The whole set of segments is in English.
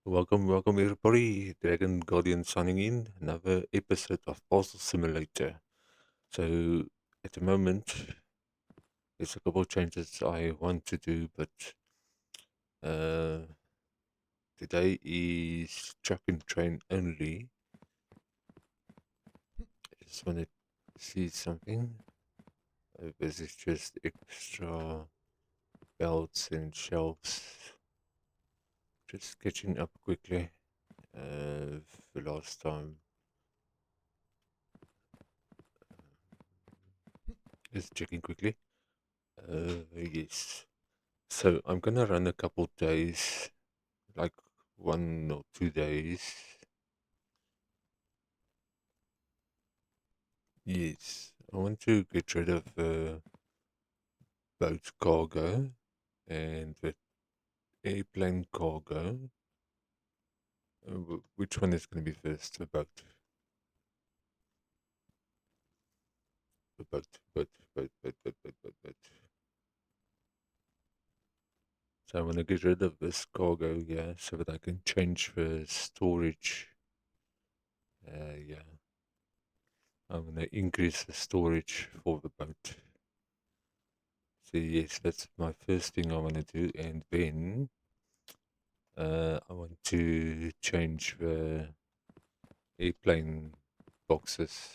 Welcome everybody. Dragon Guardian signing in. Another episode of Parcel Simulator. So at the moment, there's a couple of changes I want to do, but uh, today is truck and train only. I just want to see something. This is just extra belts and shelves. Just catching up quickly. The last time. Just checking quickly. Yes. So I'm gonna run a couple days, like 1 or 2 days. Yes, I want to get rid of boat cargo and the airplane cargo. Which one is going to be first? The boat, boat. So I want to get rid of this cargo, yeah, so that I can change the storage. Yeah, I'm going to increase the storage for the boat. So yes, that's my first thing I want to do, and then I want to change the airplane boxes,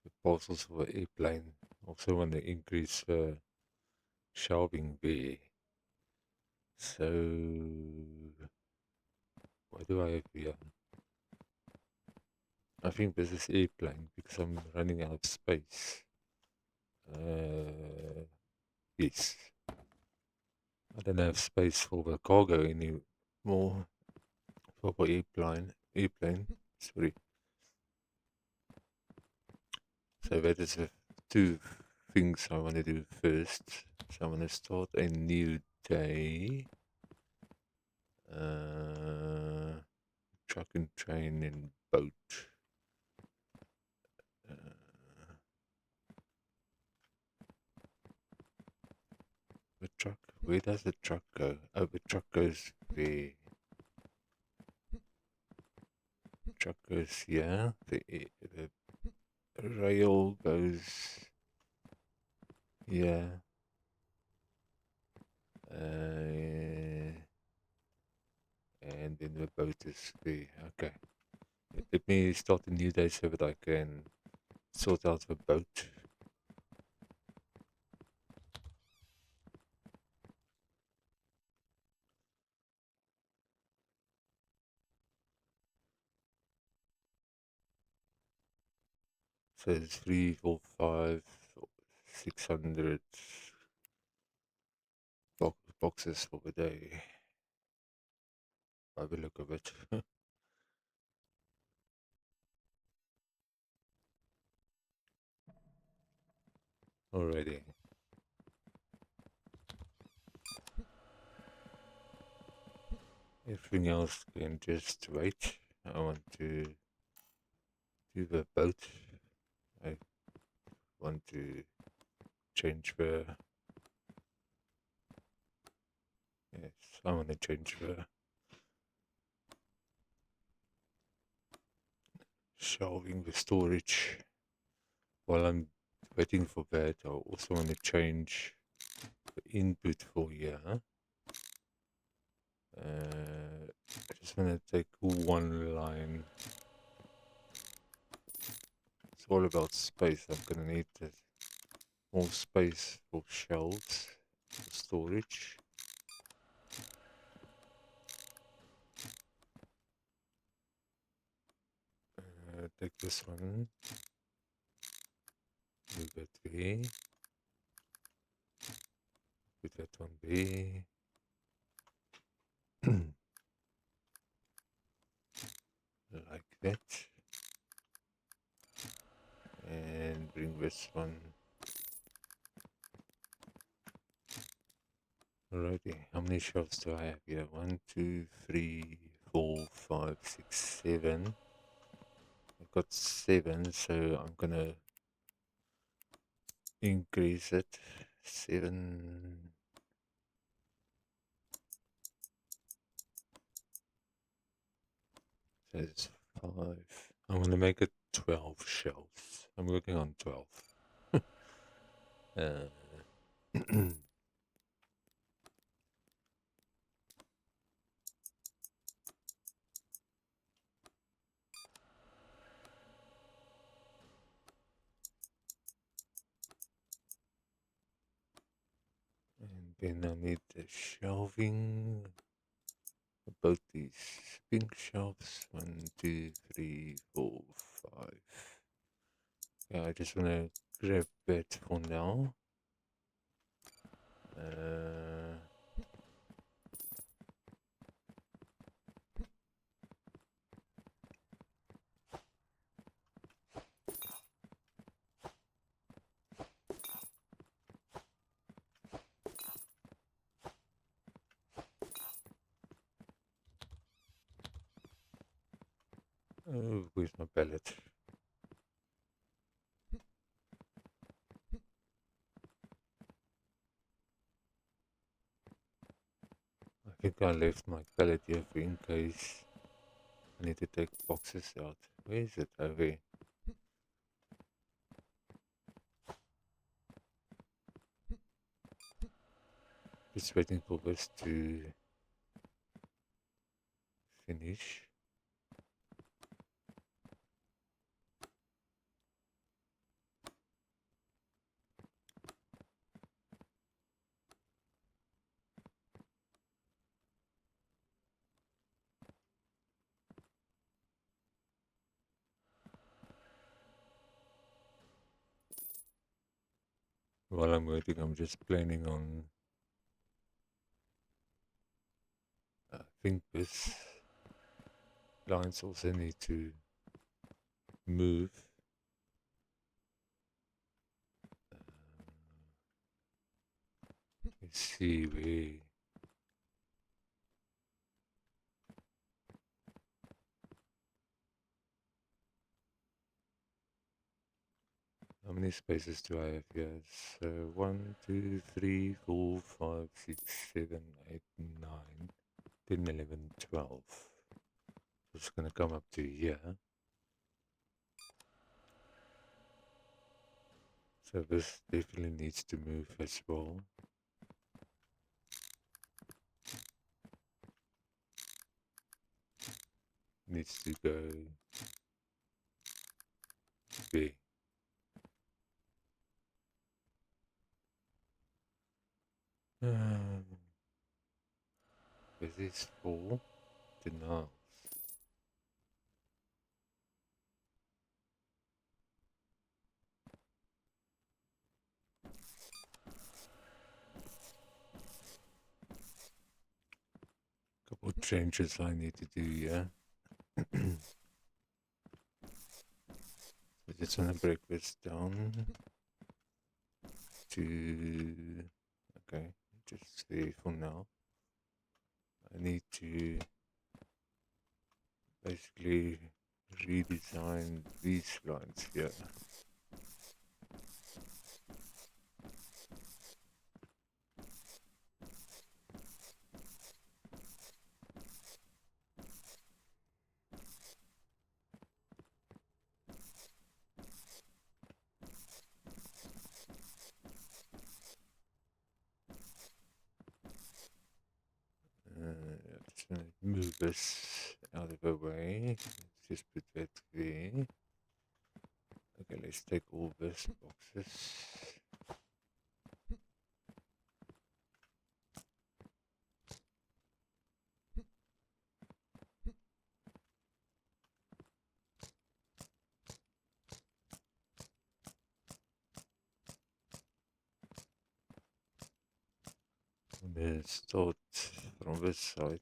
the parcels for the airplane. Also want to increase the shelving there. So what do I have here? I think this is airplane because I'm running out of space. Yes, I don't have space for the cargo anymore for the airplane. Sorry. So that is the two things I want to do first. So I'm going to start a new day. Truck and train and boat. Uh, the truck. Where does the truck go? Oh, the truck goes there. Truck goes here. The rail goes here. And then the boat is there. Okay. Let me start a new day so that I can sort out the boat. So it's 3, 4, 5, 600 boxes for the day. By the look of it. Already. Everything else can just wait. I want to do the boat. I want to change the. Yes, I want to change the shelving, the storage. While I'm waiting for that, I also want to change the input for here. I just want to take one line. It's all about space. I'm gonna need more space for shelves, for storage. Take this one, move that there, put that one there. Like that. And bring this one. Alrighty, how many shelves do I have here? 1, 2, 3, 4, 5, 6, 7. I've got 7, so I'm gonna increase it. 7. There's 5. I'm gonna make it 12 shelves. I'm working on 12. uh, and then I need the shelving. About these pink shelves. 1, 2, 3, 4, 5. Yeah, I just wanna grab that for now. Oh, where's my pallet? I think I left my pallet here for in case I need to take boxes out. Where is it? Over here. Just waiting for this to finish. While I'm waiting, I'm just planning on. I think this lines also need to move. Let's see where. How many spaces do I have here? So 1, 2, 3, 4, 5, 6, 7, 8, 9, 10, 11, 12. It's gonna come up to here. So this definitely needs to move as well. Needs to go there. This is for denials. Couple of changes I need to do here. I just want to break this down to, okay, just there for now. I need to basically redesign these lines here. Just gonna move this out of the way. Let's just put that there. Okay, let's take all these boxes. Let's start from this side.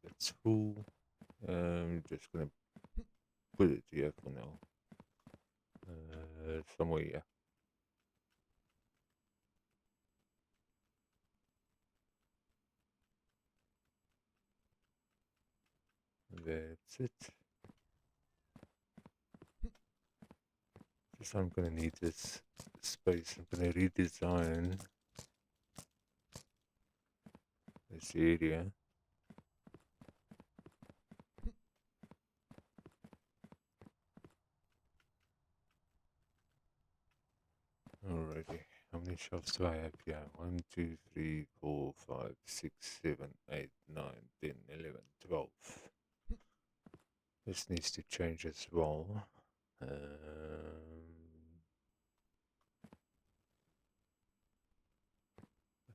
That's full. I'm just gonna put it here for now. Somewhere here. That's it. Just I'm gonna need this space. I'm gonna redesign this area. Alrighty, how many shelves do I have here? 1, 2, 3, 4, 5, 6, 7, 8, 9, 10, 11, 12. This needs to change as well. I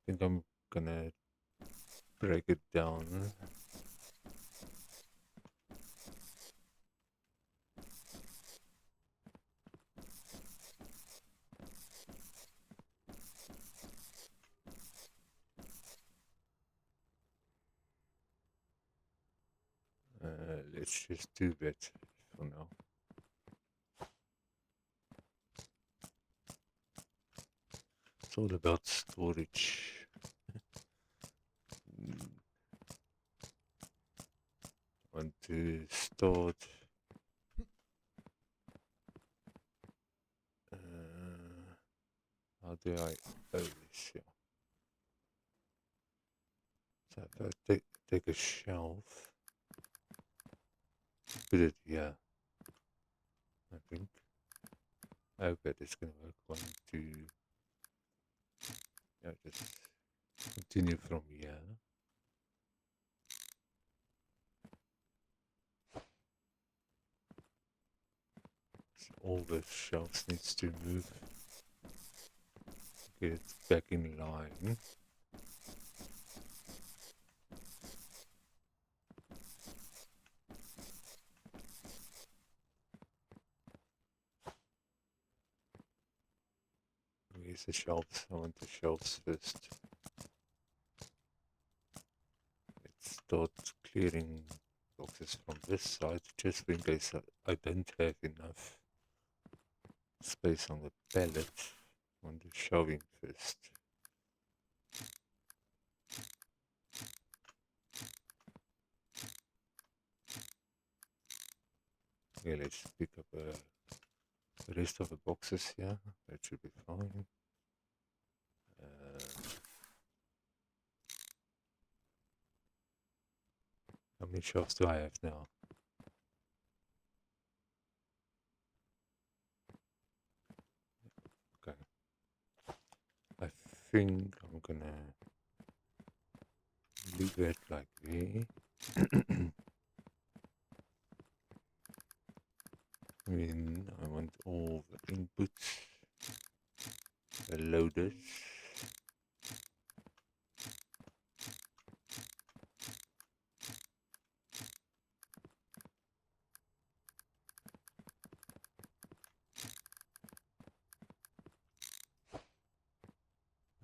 think I'm gonna break it down. Let's just do that for now. It's all about storage. Want to start. How do I? Oh, this, yeah. So if I take a shelf, put it here. I think. I hope that it's gonna work. 1, 2. Yeah, just continue from here. So all the shelves needs to move. Get it back in line. Where's the shelves? I want the shelves first. Let's start clearing boxes from this side, just in case I don't have enough space on the pallet. I want the shelving first. Okay, let's pick up the rest of the boxes here. That should be fine. How many shelves do I have now? Okay. I think I'm gonna leave it like that. Then I want all the inputs, the loaders.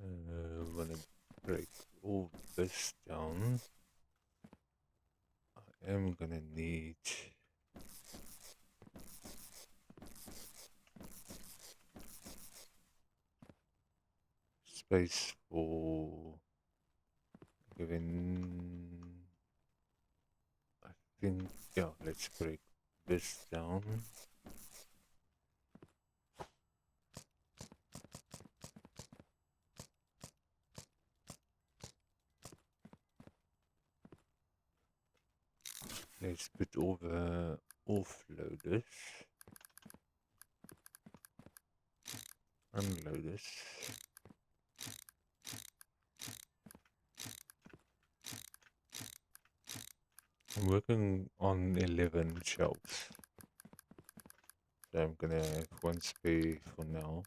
I'm gonna break all this down. I am gonna need space for given. I think, yeah, let's break this down. Let's put all the offloaders, unloaders. I'm working on 11 shelves, so I'm gonna have one spare for now.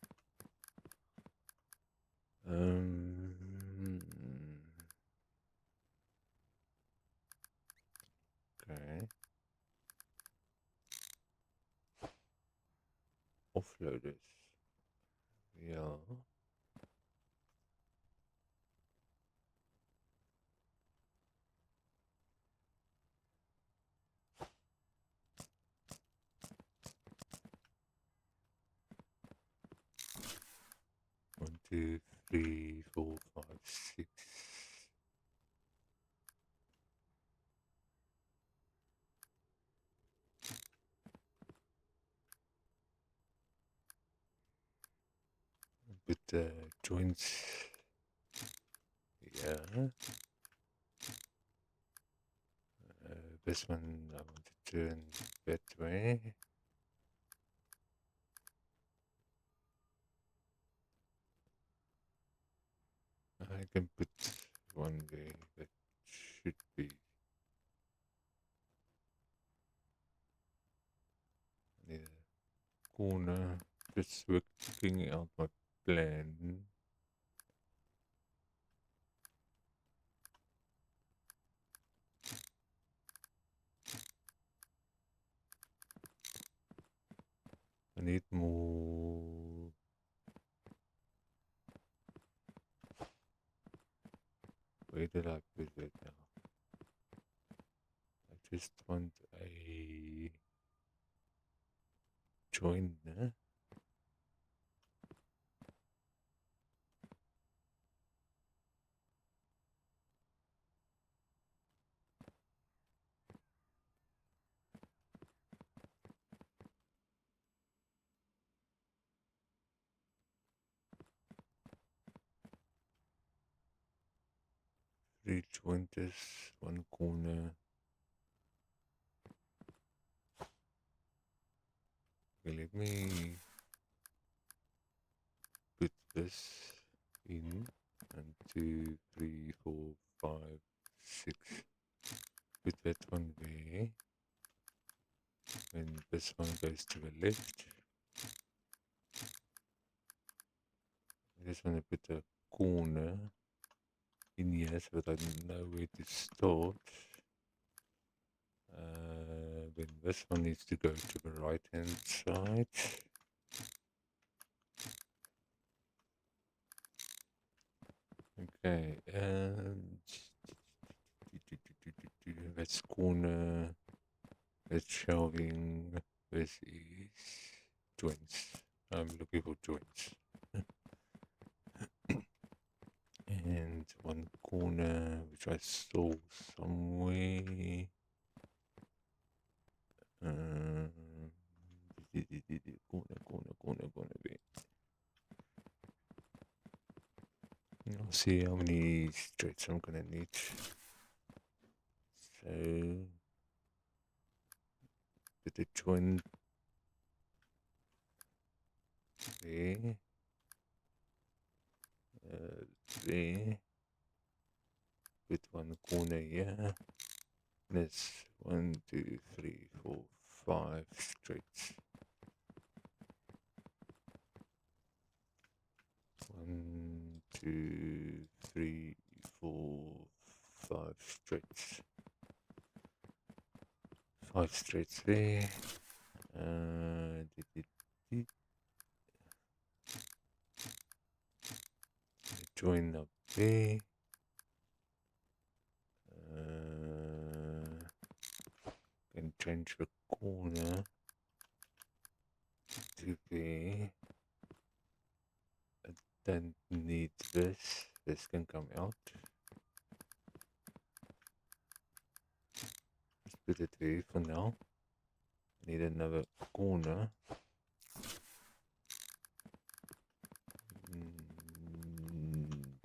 Okay. Offloaders. Yeah. One, two, three, four, five, six. Put the joints. Yeah. this one I want to turn that way. I can put one there that should be near the corner. Just working out my plan. I need more. Where did I put it now? I just want a joiner. Three jointers, one corner. Okay, let me put this in. 1, 2, 3, 4, 5, 6. Put that one there. And this one goes to the left. I just want to put a corner in here so that I know where to start. Then this one needs to go to the right hand side. Okay, and that's corner, that's shelving, this is joints. I'm looking for joints. And one corner which I saw somewhere. Corner bit. I'll see how many straights I'm gonna need. So put the joint there, there. Put one corner here. That's 1, 2, 3, 4, 5 straights. 1, 2, 3, 4, 5 straights. 5 straights there. Join up there. Can change the corner to there. I don't need this. This can come out. Let's put it there for now. Need another corner.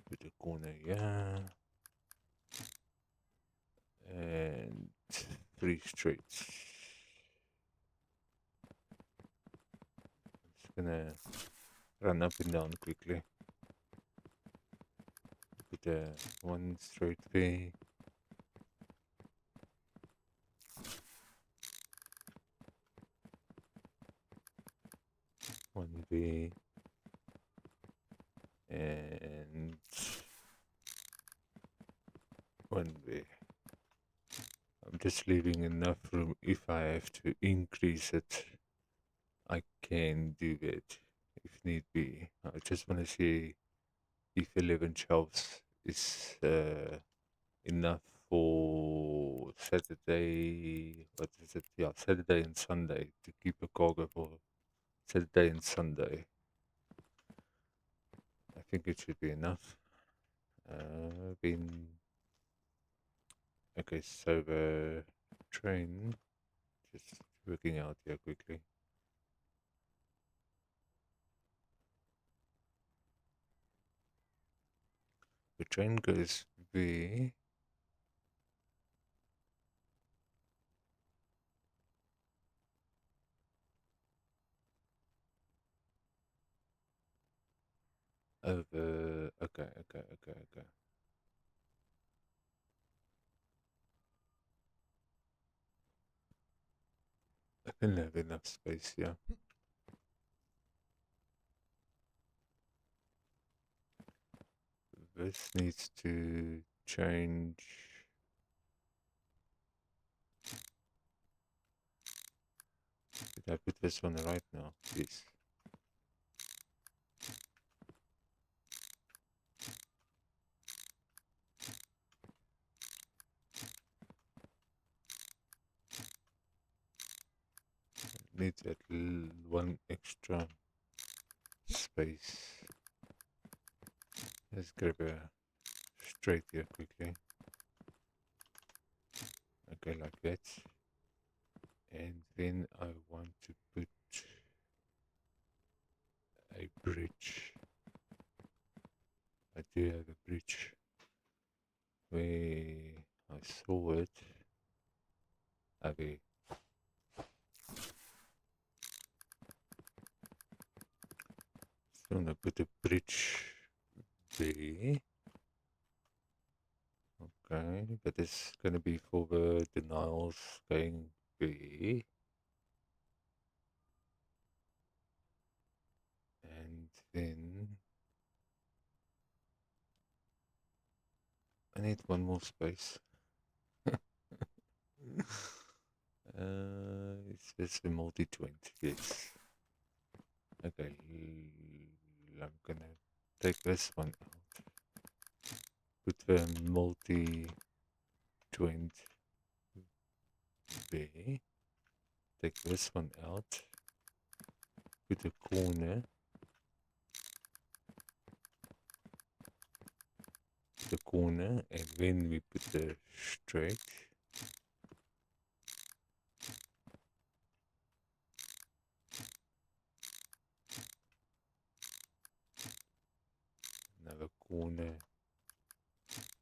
Put a corner here. And 3 straights. Just gonna run up and down quickly. Put a 1 straight there. One there. And one there. I'm just leaving enough room. If I have to increase it, I can do that if need be. I just want to see if 11 shelves is enough for Saturday. What is it? Yeah, Saturday and Sunday to keep a cargo for Saturday and Sunday. I think it should be enough. Been okay. So the train, just working out here quickly. The train goes there. over. Okay. I can have enough space, yeah. This needs to change. Did I put this one right now? Yes. Need that one extra space. Let's grab a straight here quickly. Okay, like that. And then I want to put a bridge. I do have a bridge where I saw it. Okay. So I'm gonna put a bridge there. Okay, but it's gonna be for the denials going there. And then I need one more space. Is this a multi-joint? Yes. Okay, I'm gonna take this one out. Put the multi-joint there. Take this one out. Put a corner. The corner, and then we put the straight. Another corner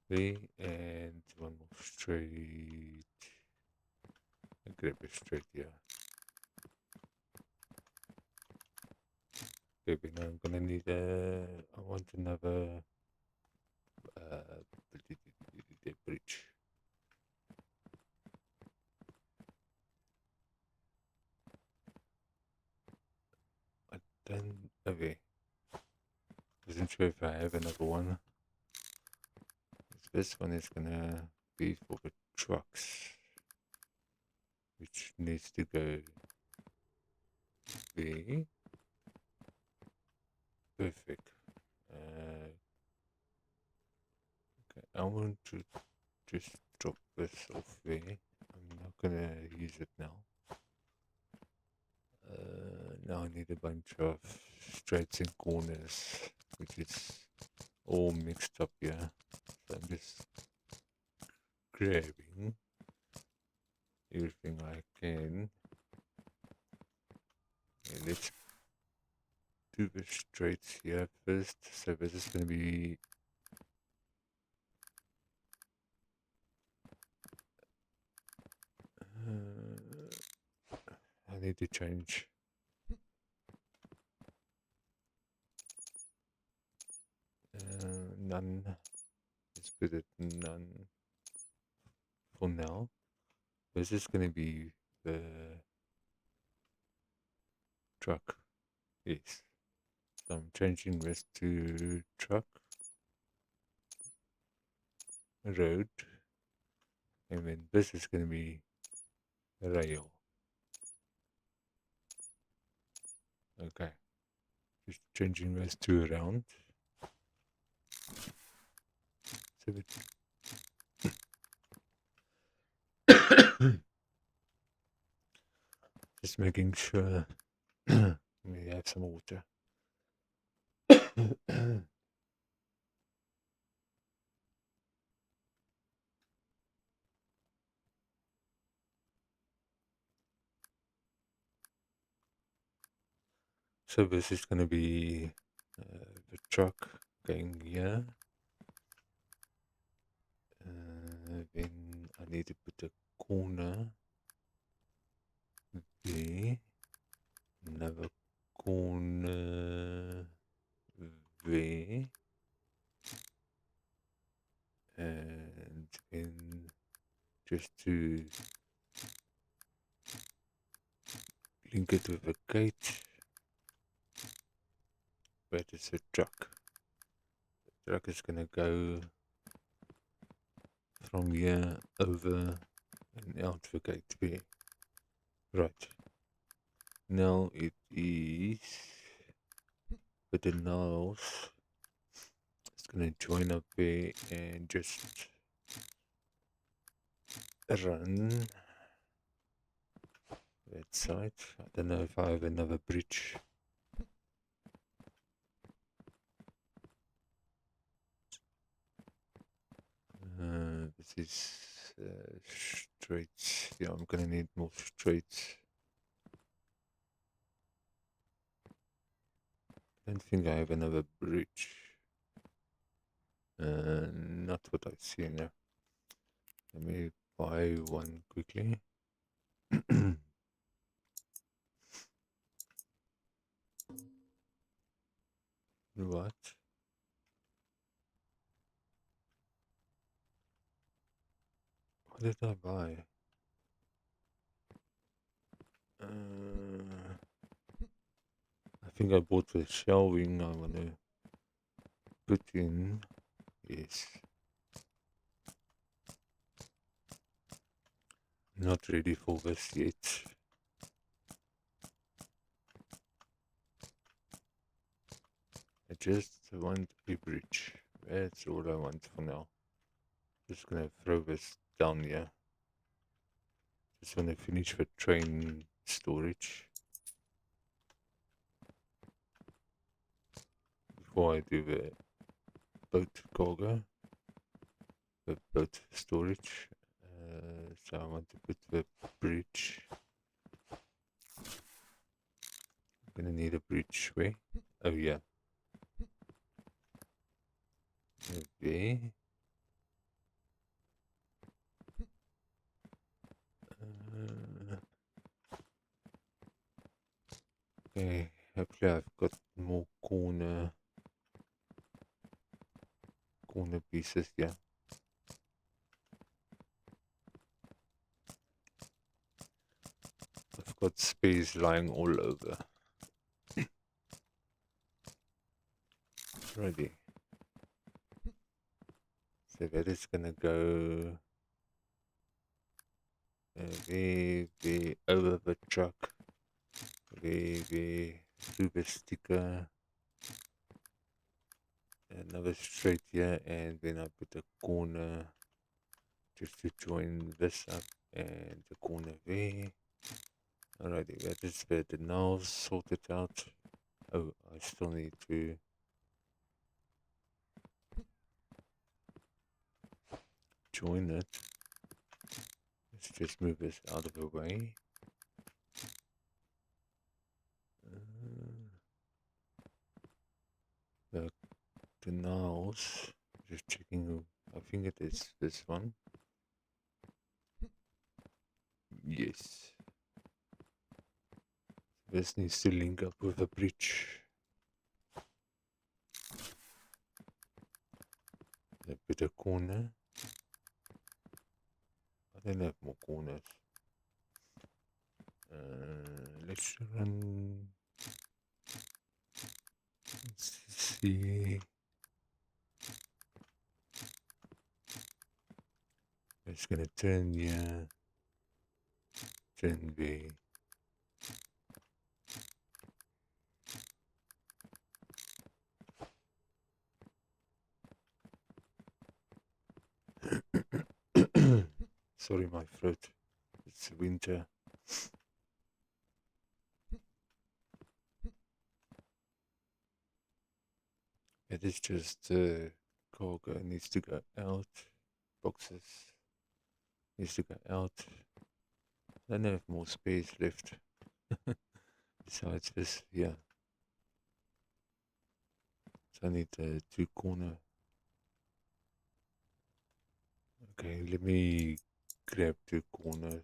there, and one more straight. And grab a straight here. Okay, but now I'm gonna need I want another bridge. I don't. Okay. Wasn't sure if I have another one. This one is gonna be for the trucks, which needs to go there. Perfect. Okay, I want to just drop this off there. I'm not gonna use it now. Now I need a bunch of straights and corners, which is all mixed up here. So I'm just grabbing everything I can. And let's do the straights here first. So this is gonna be I need to change. None. Let's put it none for now. This is going to be the truck. Yes. So I'm changing this to truck, road, and then this is going to be rail. Okay. Just changing those two around. So just making sure we have some water. So this is going to be the truck going here. Then I need to put a corner there. Another corner there. And then just to link it with a gate. That is a truck. The truck is gonna go from here over and out the gate there. Right. Now it is with the nails. It's gonna join up there and just run that side. I don't know if I have another bridge. This is straight. Yeah, I'm gonna need more straight. Don't think I have another bridge. Not what I see now. Let me buy one quickly. What? What did I buy? I think I bought the shelving I want to put in. Yes. Not ready for this yet. I just want a bridge. That's all I want for now. Just gonna throw this down here. Just want to finish the train storage before I do the boat cargo, the boat storage. So I want to put the bridge. I'm gonna need a bridge where? Oh yeah. There. Okay, hopefully I've got more corner pieces here. I've got space lying all over. Ready. So that is gonna go there, over the truck, there, through the sticker, another straight here, and then I put a corner just to join this up, and the corner there. Alrighty, that is the nails sorted out. Oh, I still need to join it. Let's just move this out of the way. The nails, just checking. I think it is this one. Yes. This needs to link up with a bridge. A bit of corner. I don't have more corners. Let's run. Let's see. It's gonna turn here. Turn there. Sorry, my throat. It's winter. It is just cargo needs to go out. Boxes needs to go out. I don't have more space left. Besides this, yeah. So I need two corner. Okay, let me grab two corners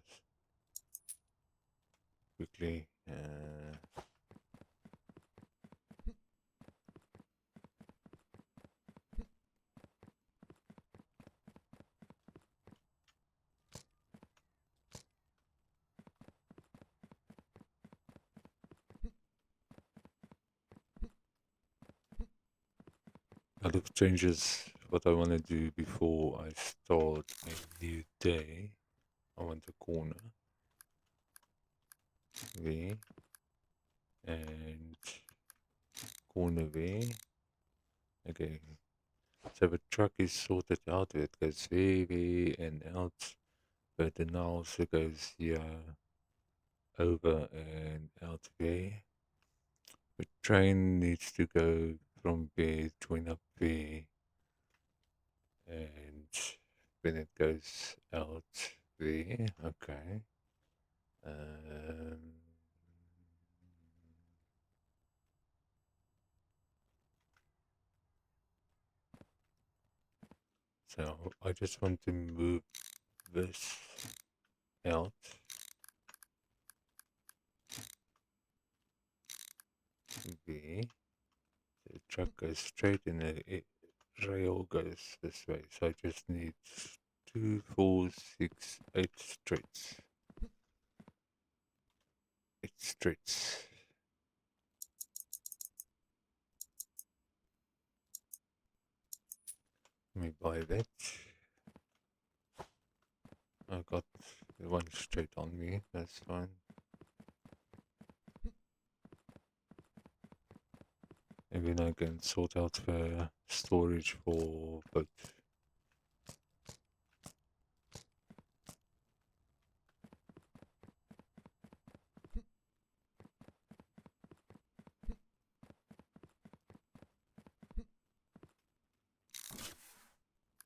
quickly. lot of changes what I want to do before I start a new day. I want a corner there and corner there. Okay, so the truck is sorted out. It goes there and out, but it now also goes here, over and out there. The train needs to go from there, join up there, and then it goes out there. Okay. Um, so I just want to move this out there. The truck goes straight and the rail goes this way. So I just need 2, 4, 6, 8 straights. 8 straights. Let me buy that. I got the one straight on me, that's fine. And then I can sort out the storage for both.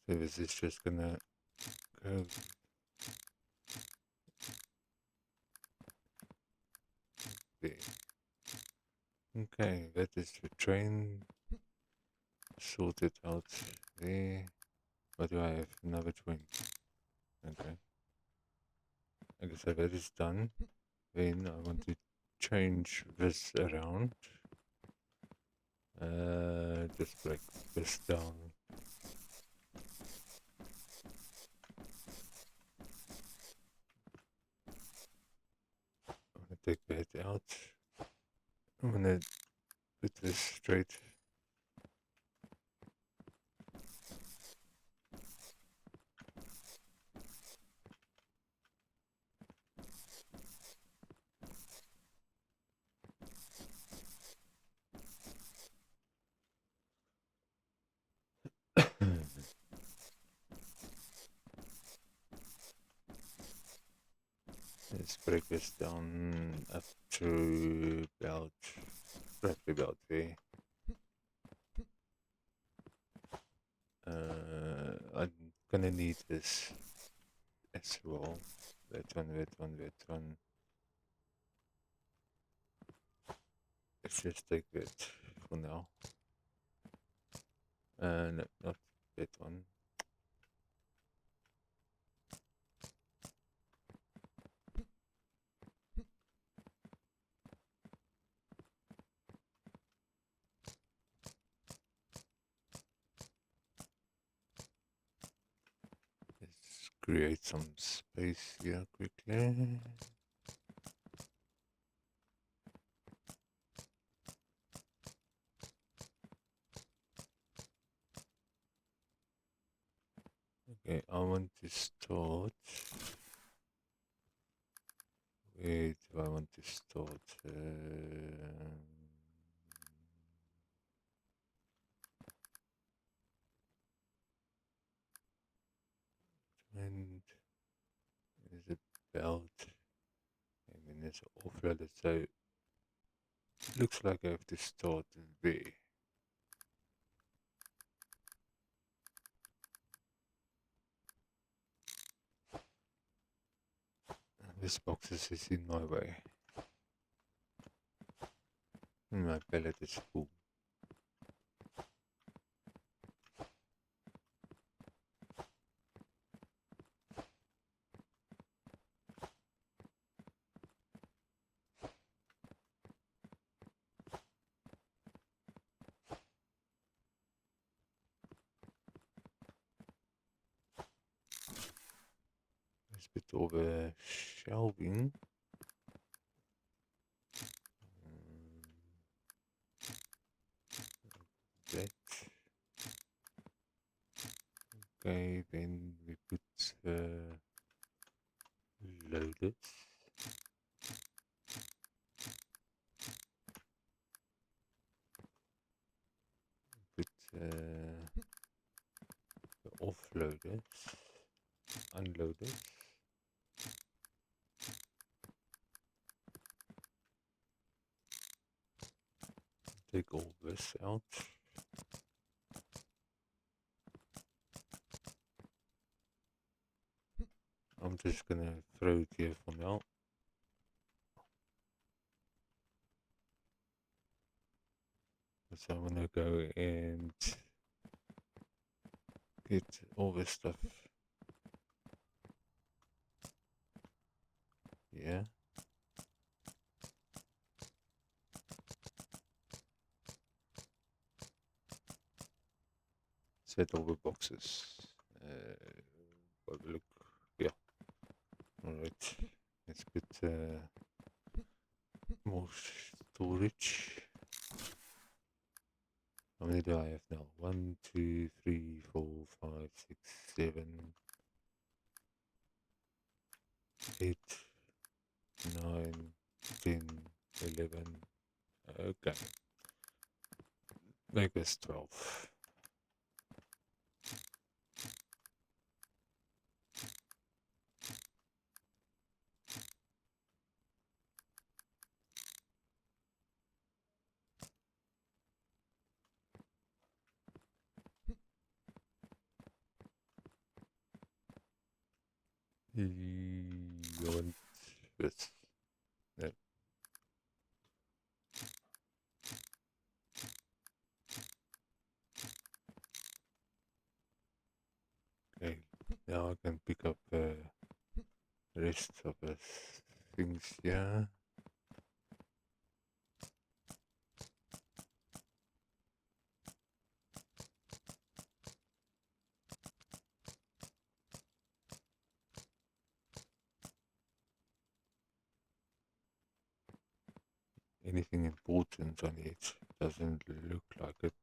So this is just gonna go there. Okay, that is the train sorted out there. What do I have? Another train. Okay. Okay, so that is done. Then I want to change this around. Just break this down. I'm gonna take that out. I'm gonna put this straight. Let's break this down up to about, roughly about there. I'm gonna need this as well. That one, that one, that one. Let's just take that for now. No, not that one. Let's create some space here quickly. Okay, I want to start. Where do I want to start? And there's a belt, and then there's an offloader. So it looks like I have to start there. This box is in my way. And my pallet is full. Let's put over shelving. That. Okay, then we put loaded. Put the offloaded, unloaded. Take all this out. I'm just gonna throw it here for now. So I'm gonna go and get all this stuff. Yeah. Set all the boxes. Have a look. Yeah. Alright. Let's put more storage. How many do I have now? 1, 2, 3, 4, 5, 6, 7, 8, 9, 10, 11. Okay. Make this 12. You want this? No. Okay. Now I can pick up the rest of the things here. Anything important on it? Doesn't look like it.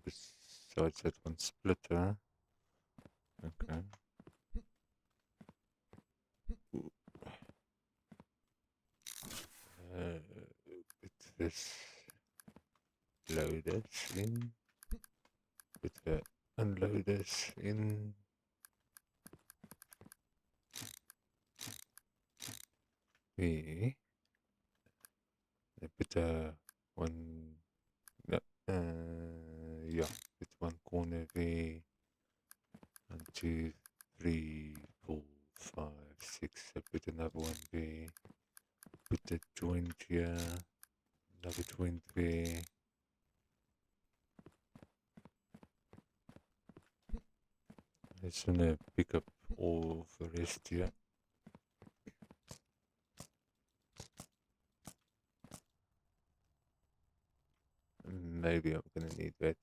Besides that one splitter. Okay. Put this loaders in. Put the unloaders in. There. Put one. No, yeah. Put one corner there. 1, 2, 3, 4, 5, 6. I put another one there. Put the joint here. Another joint there. I'm just gonna pick up all the rest here. Maybe I'm gonna need that.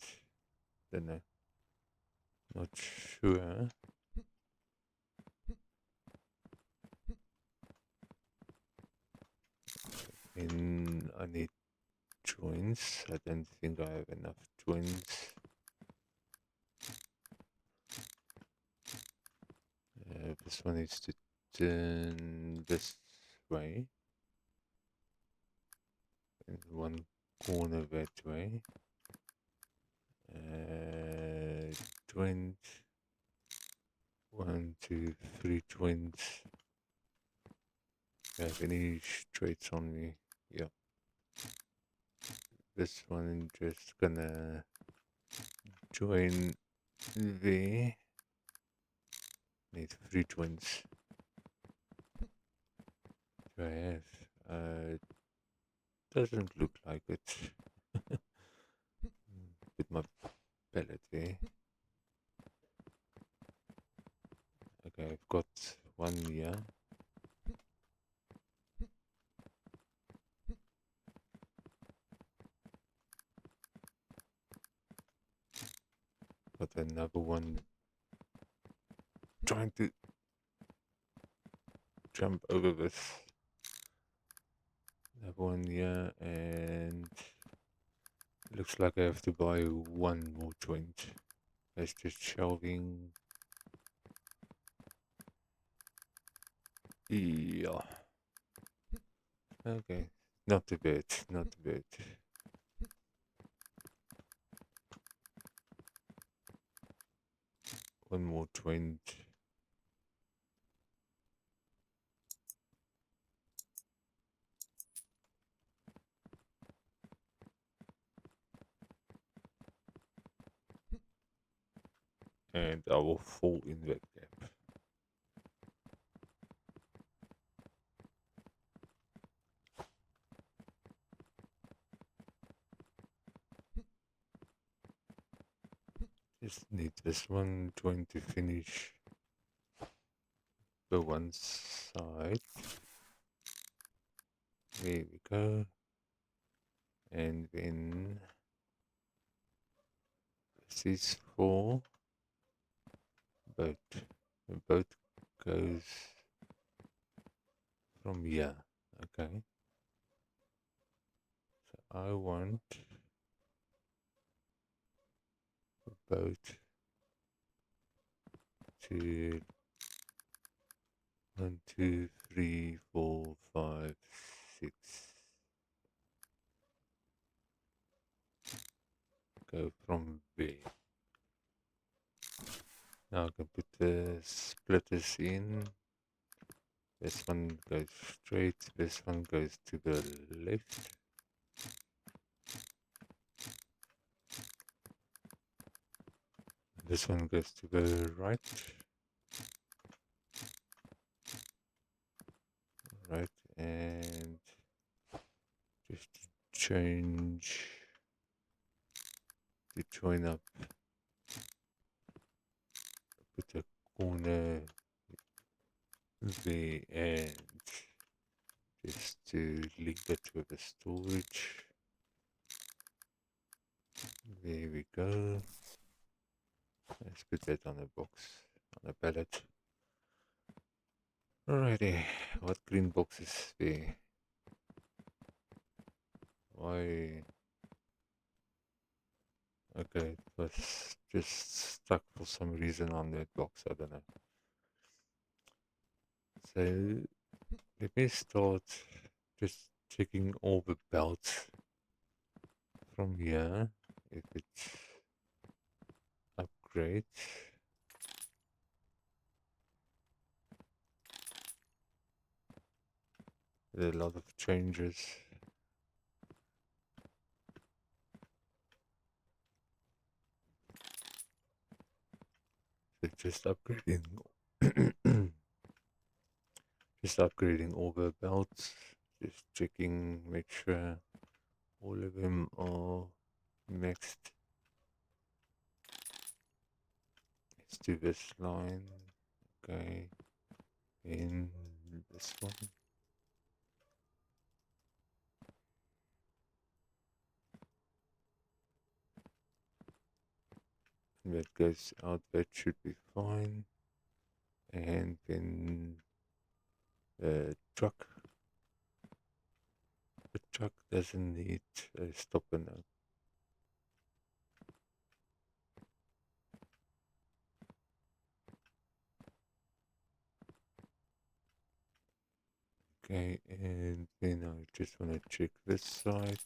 Don't know. Not sure. And I need joints. I don't think I have enough joints. This one needs to turn this way. And one corner that way. Joint. 1, 2, 3 joints. Do I have any straights on me? Yeah. This one just gonna join there. Need 3 joints. Do I have? Doesn't look like it. Put my pallet there. Okay, I've got one here. Got another one trying to jump over this. Another one here, and looks like I have to buy one more joint. That's just shelving. Yeah. Okay. Not too bad. Not too bad. One more 20. And I will fall in that gap. Just need this one joint to finish the one side. There we go. And then this is for boat. The boat goes from here. Okay. So I want the boat to 1, 2, 3, 4, 5, 6. Go from there. Now I can put the splitters in. This one goes straight, this one goes to the left. This one goes to the right. Right, and just change to join up. Put a corner there and just to link it with the storage. There we go. Let's put that on a box, on a pallet. Alrighty, what green box is there? Why? Okay, it was just stuck for some reason on that box, I don't know. So let me start just checking all the belts from here. If it's upgrade, there are a lot of changes. So just upgrading, just upgrading all the belts. Just checking, make sure all of them are maxed. Let's do this line. Okay, in this one. That goes out, that should be fine. And then the truck doesn't need a stop and a okay, and then I just want to check this side.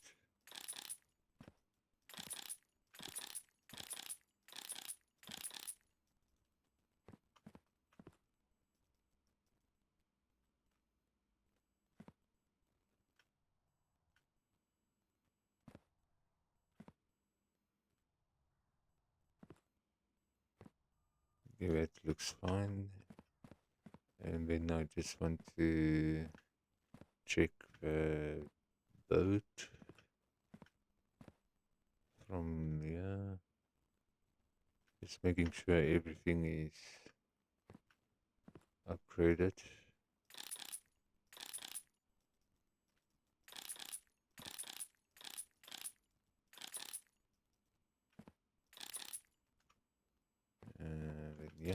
Okay, that looks fine. And then I just want to check the boat from here. Just making sure everything is upgraded. Then yeah.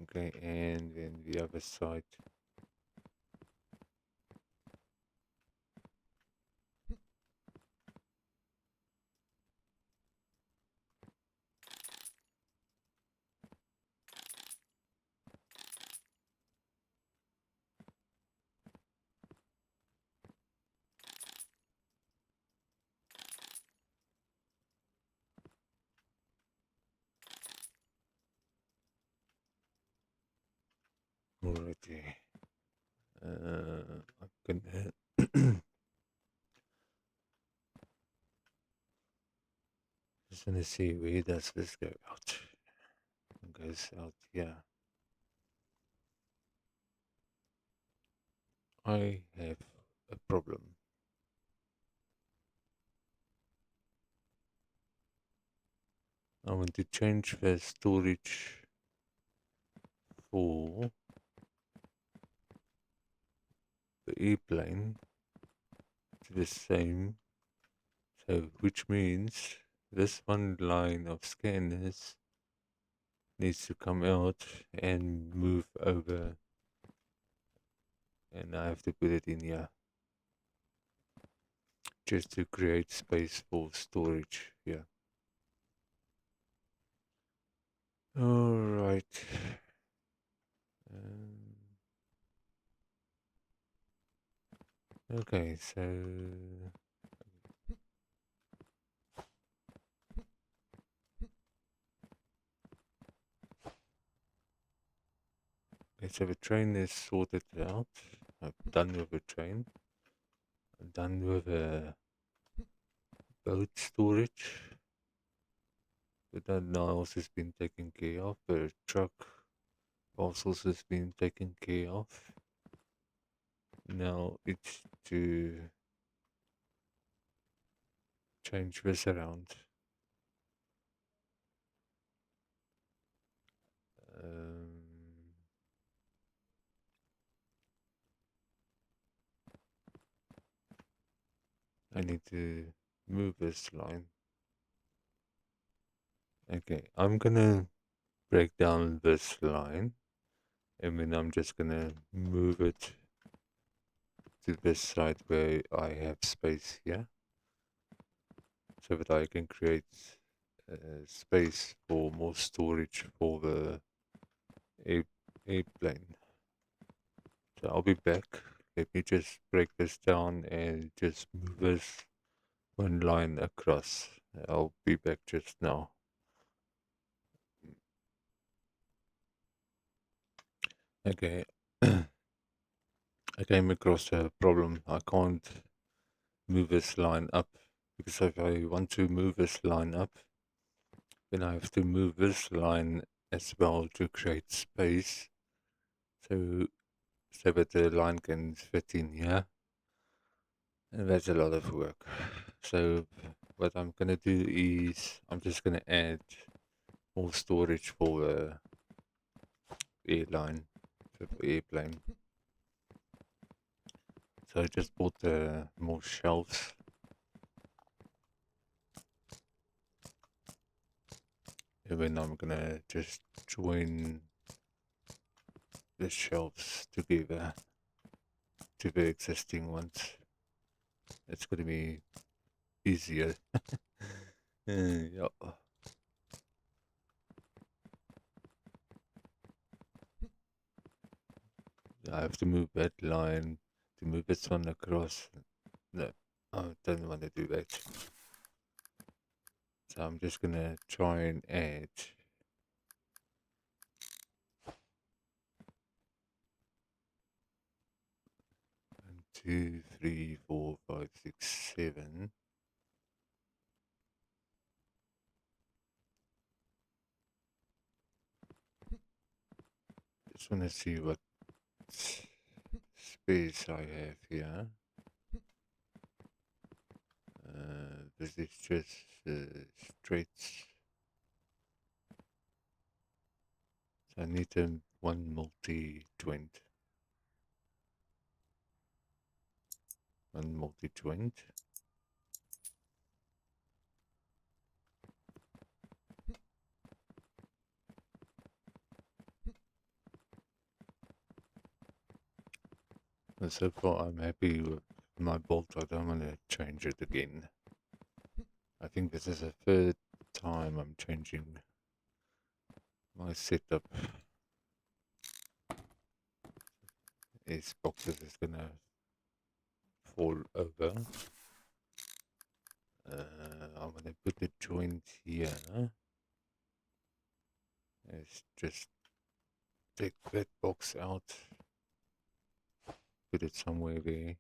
Okay, and then the other side. Alrighty. I'm gonna just gonna see where does this go out. It goes out here. I have a problem. I want to change the storage for the airplane to the same. So, which means this one line of scanners needs to come out and move over, and I have to put it in here just to create space for storage here. All right. Okay, so let's have a train is sorted out. I'm done with a train. I'm done with a boat storage. But that now has been taken care of. The truck parcels has been taken care of. Now it's to change this around. I need to move this line. Okay, I'm gonna break down this line, and then I'm just gonna move it to this side where I have space here, so that I can create space for more storage for the airplane. So I'll be back. Let me just break this down and just move this one line across. I'll be back just now. Okay. I came across a problem. I can't move this line up, because if I want to move this line up, then I have to move this line as well to create space, so that the line can fit in here, and that's a lot of work. So what I'm gonna do is I'm just gonna add more storage for the airline, the airplane. So I just bought more shelves. And then I'm gonna just join the shelves together to the existing ones. It's gonna be easier. Yeah. I have to move that line to move this one across. No, I don't want to do that. So I'm just gonna try and add 1, 2, 3, 4, 5, 6, 7. Just wanna see what space I have here. This is just straight. So I need one multi-joint. One multi-joint. And so far I'm happy with my bolt. I don't want to change it again. I think this is the third time I'm changing my setup. These boxes is gonna fall over. I'm gonna put the joint here. It's just take that box out, put it somewhere there.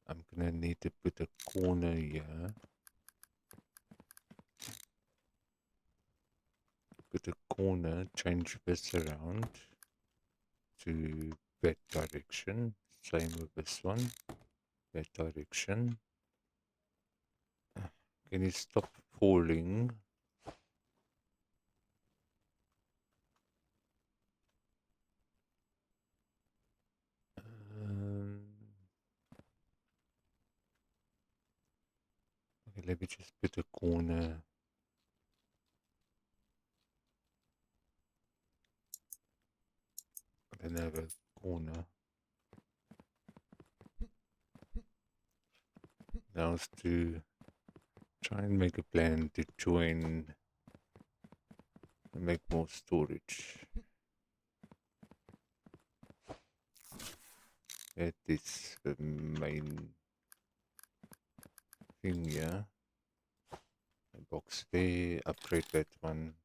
I'm gonna need to put a corner here. Put a corner, change this around to that direction. Same with this one, that direction. Can you stop falling? Okay, let me just put a corner. Then have a corner. Now is to try and make a plan to join and make more storage. That is the main thing here. A box there, upgrade that one.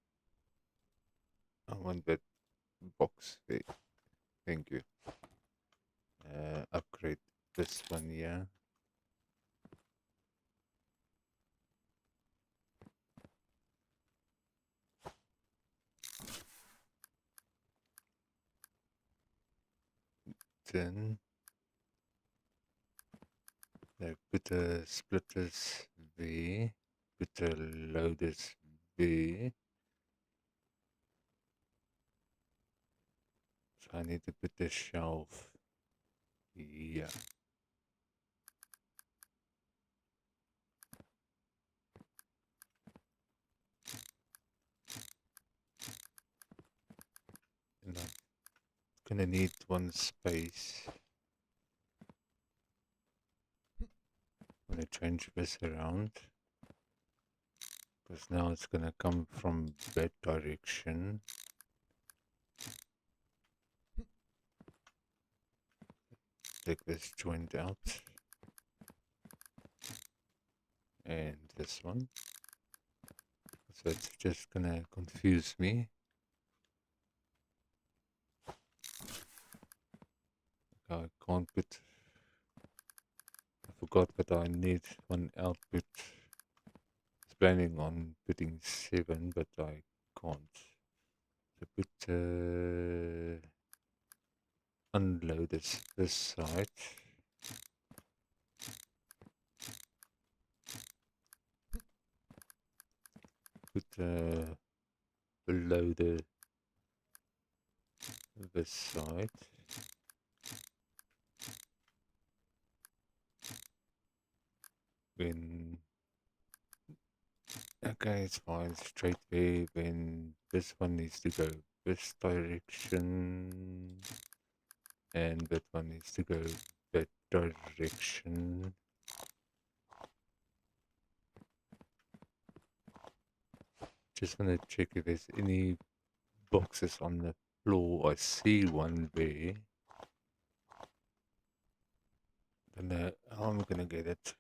I want that box there. Thank you. Upgrade this one here. Then put the splitters there. Put the loaders there. So I need to put the shelf here. And I'm gonna need one space. I'm gonna change this around. Because now it's gonna come from that direction. Take this joint out. And this one. So it's just gonna confuse me. I can't put. I forgot that I need one output. I was planning on putting 7, but I can't. So put unload this side. Put below this side. When okay, it's fine, straight there. When this one needs to go this direction, and that one needs to go that direction. Just want to check if there's any boxes on the floor. I see one there. Then how am I gonna get it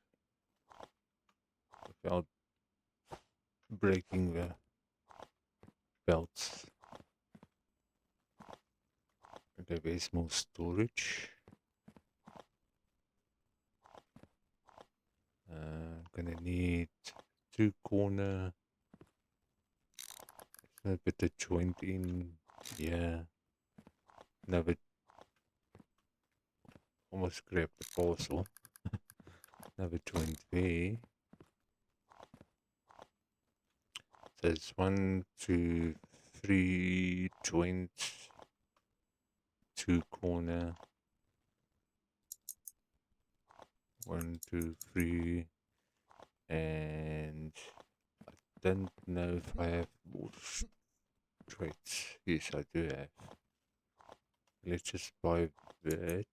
without breaking the belts? Okay, there's more storage. Gonna need 2 corner. Gonna put the joint in. Yeah. Never almost grabbed the parcel. Another joint there. So it's 1, 2, 3 joints, 2 corner. 1, 2, 3, and I don't know if I have more straights. Yes, I do have. Let's just buy that.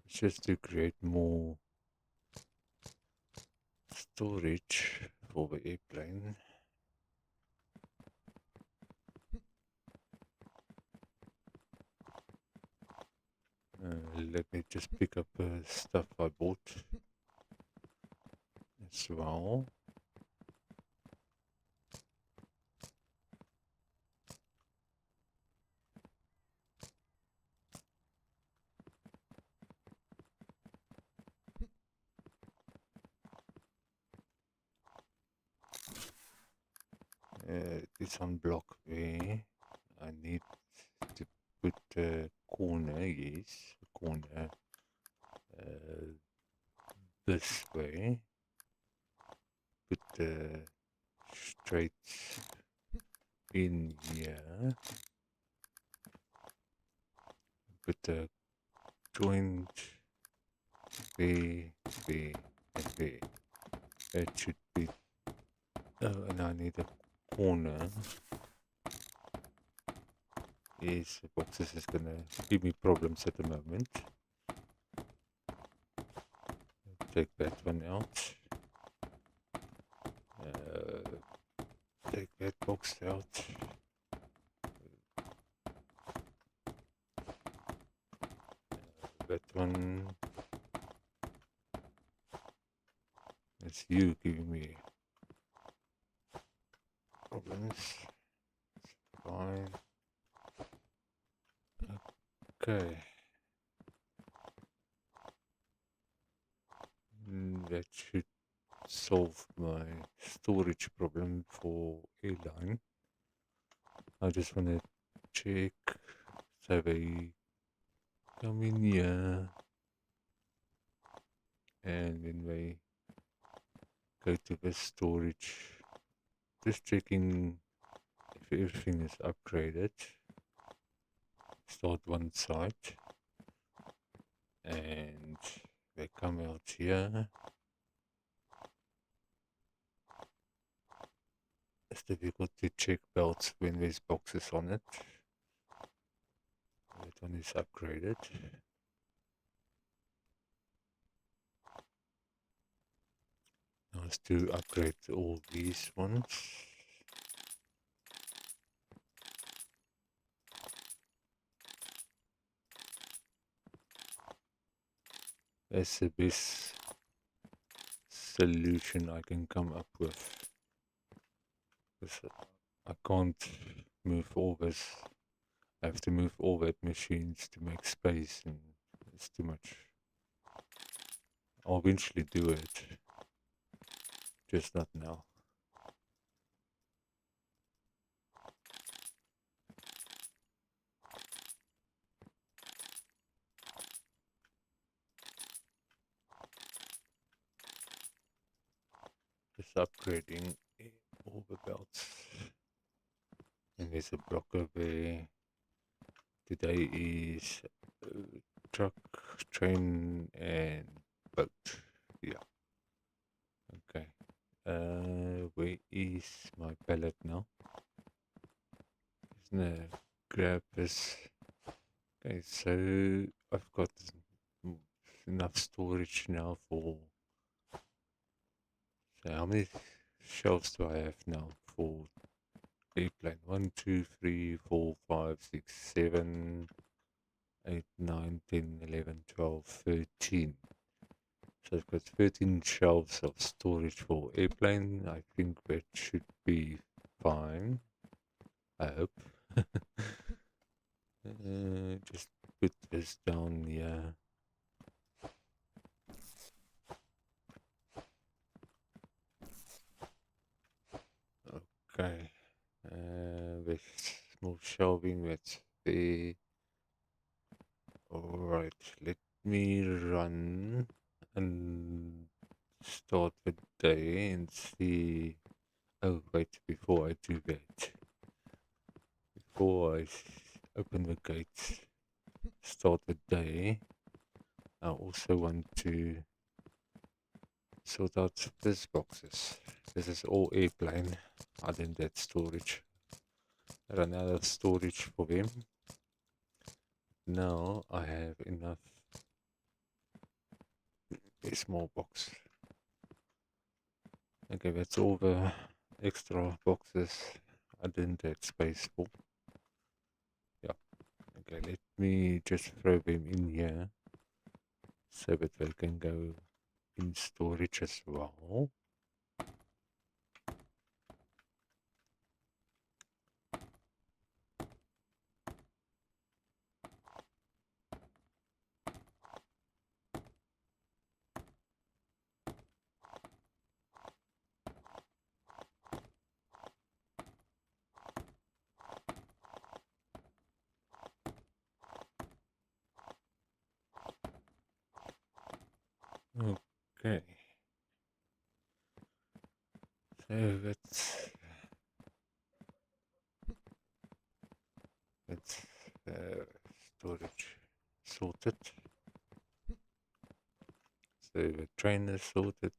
It's just to create more storage for the airplane. Let me just pick up stuff I bought as well. It's on block there. I need to put a corner, yes, a corner this way. Put the straight in here. Put the joint there, there, and there. It should be. Oh, and I need a corner. Yes, the boxes is gonna give me problems at the moment. Take that one out. Take that box out. That one. It's you giving me problems. Fine. Okay. That should solve my storage problem for airline. I just want to check so they come in here and when they go to the storage, just checking if everything is upgraded. Start one side and they come out here. It's difficult to check belts when there's boxes on it. That one is upgraded. Now let's do upgrade all these ones. That's the best solution I can come up with. Because I can't move all this. I have to move all that machines to make space and it's too much. I'll eventually do it. Just not now. Just upgrading all the belts. And there's a blocker there. Today is truck, train, and boat. Yeah. Okay. Where is my pallet now? Isn't it? Grab this. Okay, so I've got enough storage now for. So how many shelves do I have now for airplane? 1, 2, 3, 4, 5, 6, 7, 8, 9, 10, 11, 12, 13. So I've got 13 shelves of storage for airplane. I think that should be fine. I hope. Just put this down here. Okay. With small shelving, that's there. Alright, let me run and start the day and see. Oh, wait, before I do that, before I open the gates, start the day, I also want to sort out these boxes. This is all airplane. I didn't get storage. I ran out of storage for them. Now I have enough. A small box. Okay, that's all the extra boxes I didn't have space for. Yeah. Okay, let me just throw them in here so that they can go in storage as well. Okay. So that's storage sorted. So the train is sorted,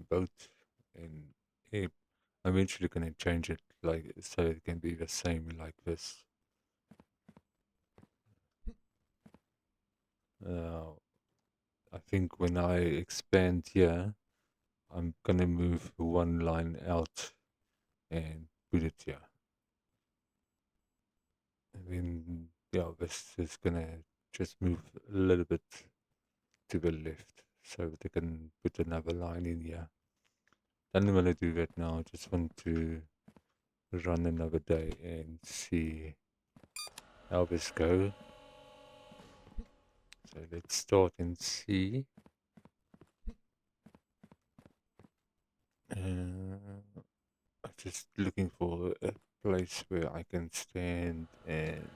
boat, and yeah, I'm eventually going to change it like so it can be the same like this. Uh, I think when I expand here, I'm going to move one line out and put it here. And then, yeah, this is going to just move a little bit to the left so that I can put another line in here. Don't want to do that now. I just want to run another day and see how this goes. So let's start and see. I'm just looking for a place where I can stand and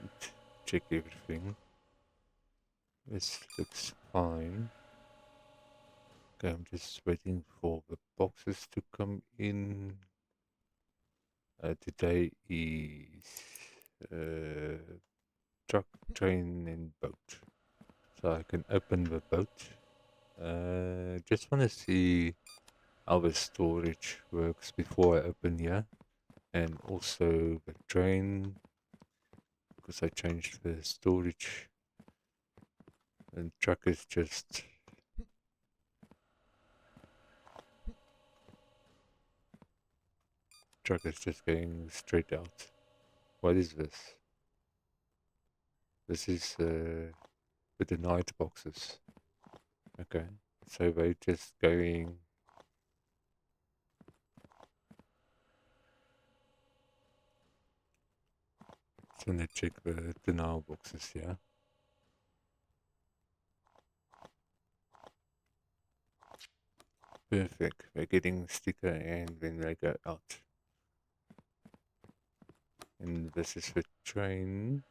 check everything. This looks fine. Okay, I'm just waiting for the boxes to come in. Today is truck, train, and boat. So I can open the boat. Just want to see how the storage works before I open here. And also the train, because I changed the storage. And truck is just going straight out. What is this? This is the denied boxes. Okay, so they're just going. Just gonna check the denial boxes here. Perfect. They're getting sticker and then they go out. And this is the train.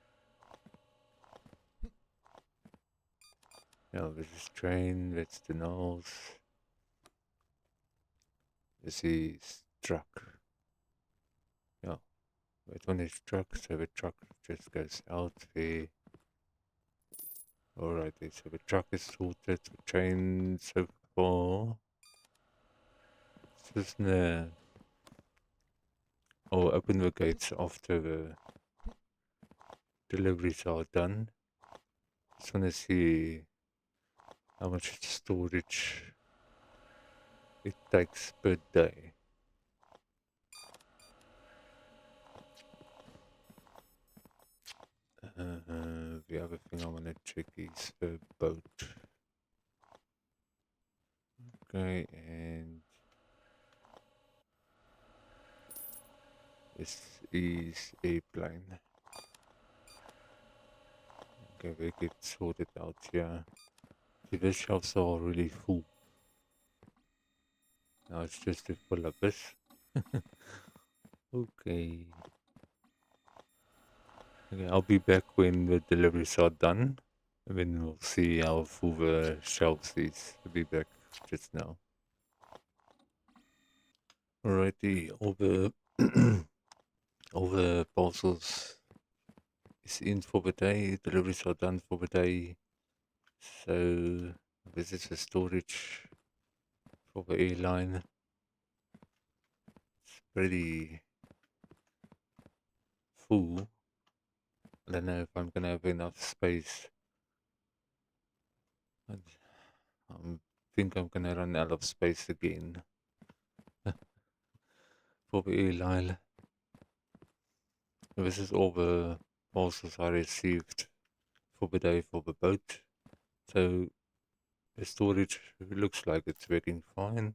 Yeah, this is train. That's denials. This is truck. Yeah, that one is truck. So the truck just goes out there. Alrighty, so the truck is sorted. The train so far. This is I'll open the gates after the deliveries are done. Just want to see how much storage it takes per day. The other thing I want to check is the boat. Okay, and this is airplane. Okay, we get sorted out here. The shelves are really full. Now it's just to fill up this. Okay. Okay, I'll be back when the deliveries are done. And then we'll see how full the shelves is. I'll be back just now. Alrighty, all the parcels is in for the day. Deliveries are done for the day. So this is the storage for the airline. It's pretty full. I don't know if I'm gonna have enough space. I think I'm gonna run out of space again for the airline. This is all the parcels I received for the day for the boat. So the storage looks like it's working fine.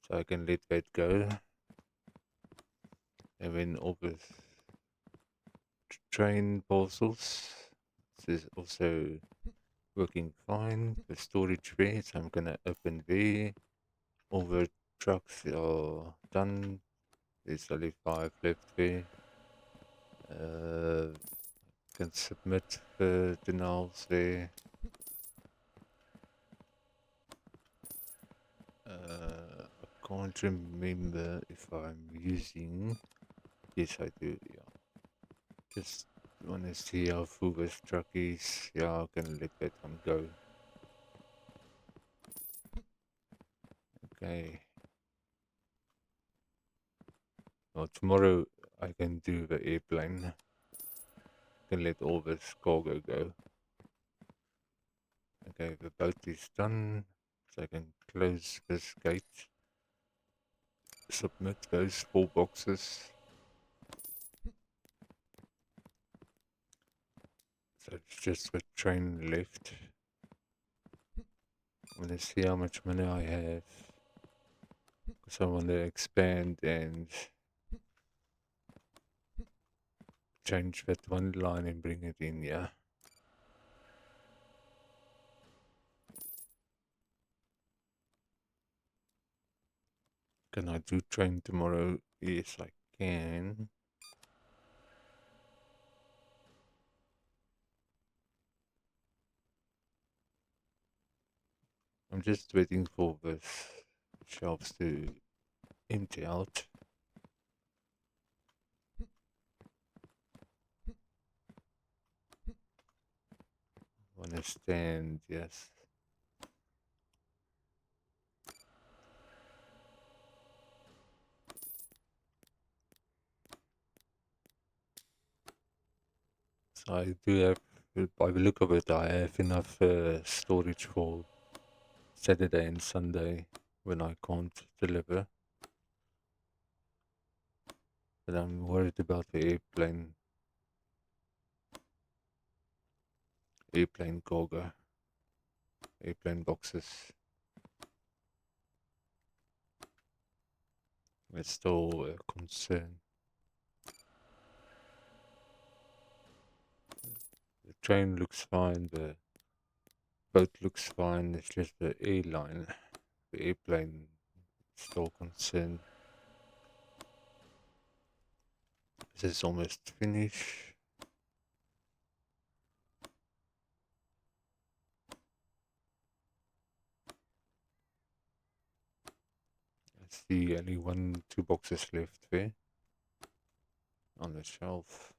So I can let that go. And then all the train parcels, this is also working fine. The storage there, so I'm gonna open there. All the trucks are done. There's only 5 left there. Can submit the denials there. I can't remember if I'm using. Yes, I do. Yeah. Just want to see how full this truck is. Yeah, I can let that one go. Okay. Well, tomorrow I can do the airplane. Can let all this cargo go. Okay, the boat is done. So I can close this gate. Submit those 4 boxes. So it's just the train left. I'm gonna see how much money I have. Because I want to expand and change that one line and bring it in, yeah. Can I do train tomorrow? Yes, I can. I'm just waiting for this shelves to empty out. Wanna stand, yes. So I do have, by the look of it, I have enough storage for Saturday and Sunday when I can't deliver. But I'm worried about the airplane cargo, airplane boxes. It's still a concern. The train looks fine, the boat looks fine, it's just the airline, the airplane still concerned. This is almost finished. I see only 2 boxes left there on the shelf.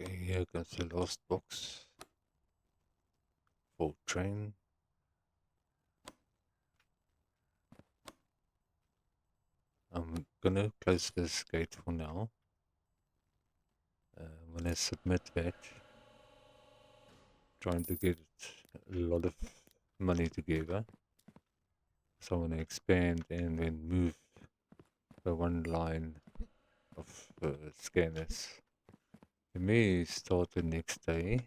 Okay, here comes the last box for train. I'm gonna close this gate for now. I'm gonna submit that. Trying to get a lot of money together. So I'm gonna expand and then move the one line of scanners. It may start the next day.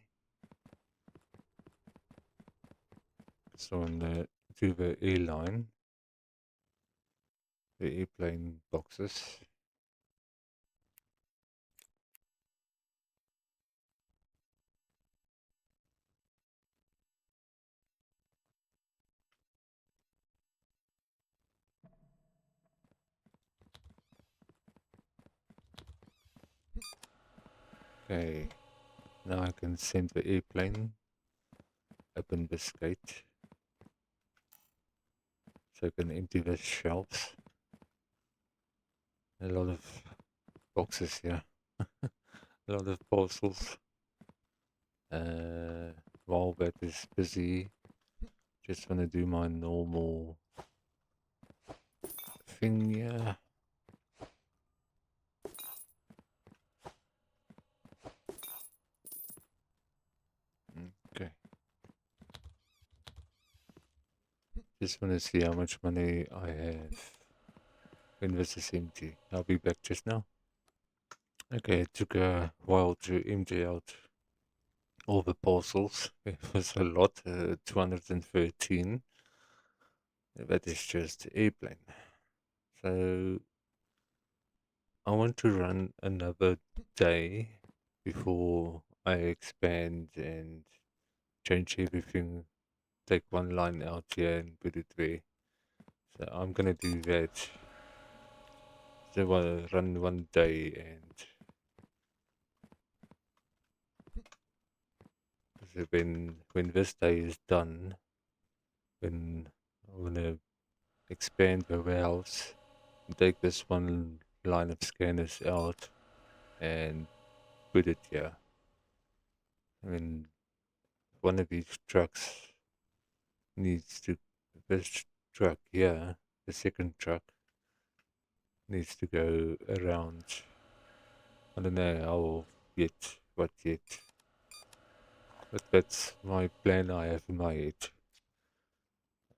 So I'm gonna do the airline, the airplane boxes. Okay, now I can send the airplane, open this gate, so I can empty the shelves. A lot of boxes here, a lot of parcels. While that is busy, just want to do my normal thing here. Okay. Just want to see how much money I have when this is empty. I'll be back just now. Okay, it took a while to empty out all the parcels. It was a lot, 213. That is just airplane. So I want to run another day before I expand and change everything. Take one line out here and put it there. So I'm gonna do that. So I'll run one day, and so when this day is done, when I wanna expand the warehouse, take this one line of scanners out and put it here. I mean, one of these trucks needs to, this truck here, the second truck, needs to go around. I don't know how yet, what yet, but that's my plan I have in my head.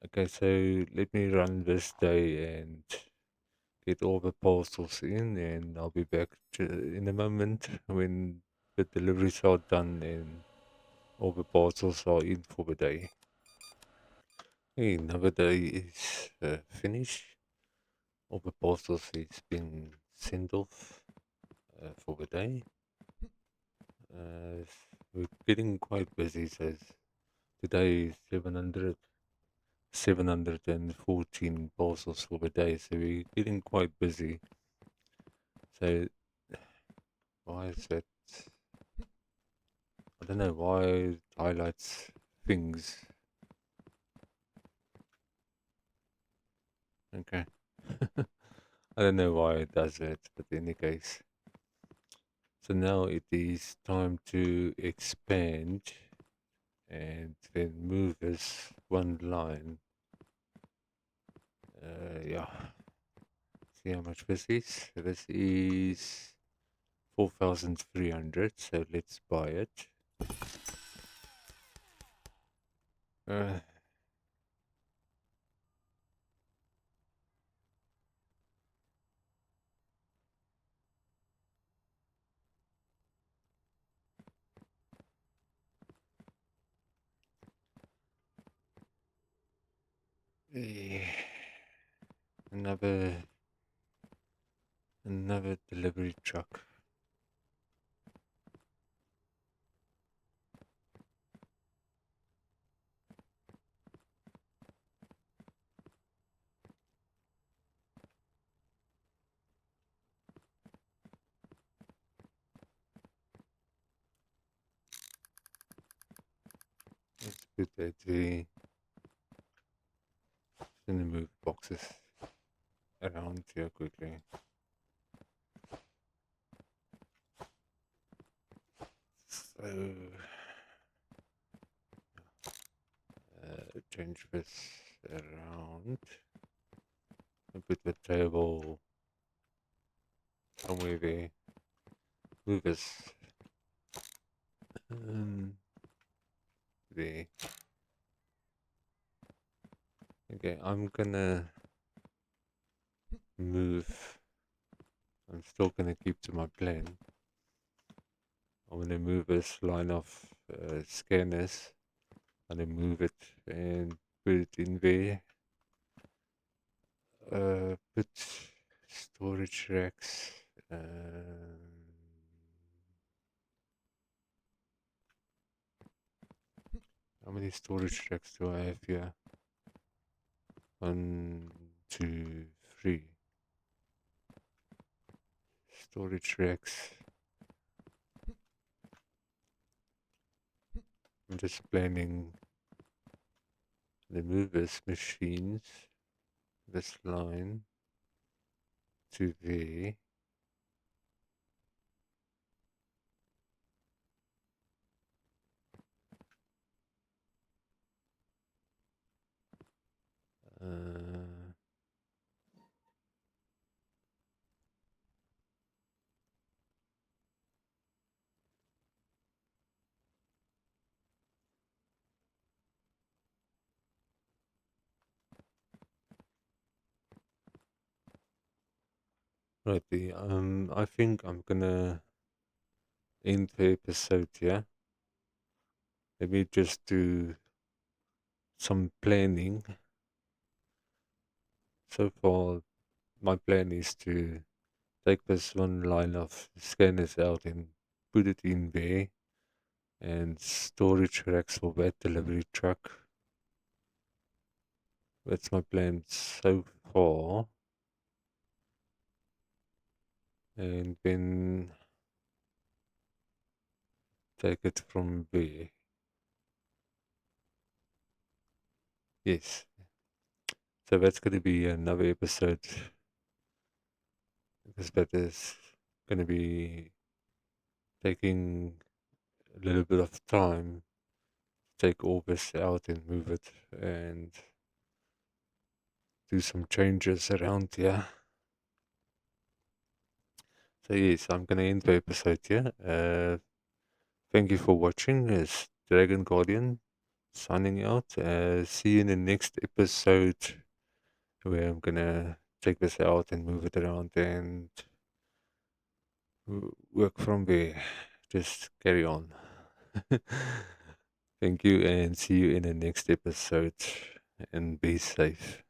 Okay, so let me run this day and get all the parcels in, and I'll be back in a moment when the deliveries are done and all the parcels are in for the day. Hey, another day is finished. All the parcels is been sent off for the day. Uh, we're getting quite busy, so today is 714 parcels for the day, so we're getting quite busy. So why is that? I don't know why it highlights things. Okay. I don't know why it does that, but in any case. So now it is time to expand and then move this one line. Yeah. See how much this is? This is 4,300, so let's buy it. Uh, eh, another delivery truck. Let's put that there. Then move boxes around here quickly. So change this around and put the table somewhere there. Move this there. Okay, I'm gonna move. I'm still gonna keep to my plan. I'm gonna move this line of scanners. I'm gonna move it and put it in there. Put storage racks. How many storage racks do I have here? 1, 2, 3. Storage racks. I'm just planning to move this machines, this line to there. Uh, Righty. I think I'm gonna end the episode here. Maybe just do some planning. So far, my plan is to take this one line of scanners out and put it in there, and storage racks for that delivery truck. That's my plan so far. And then take it from there. Yes. So that's going to be another episode, because that is going to be taking a little bit of time to take all this out and move it and do some changes around here. So yes, I'm going to end the episode here. Thank you for watching. It's Dragon Guardian signing out. See you in the next episode, where I'm gonna take this out and move it around and work from there. Just carry on. Thank you, and see you in the next episode. And be safe.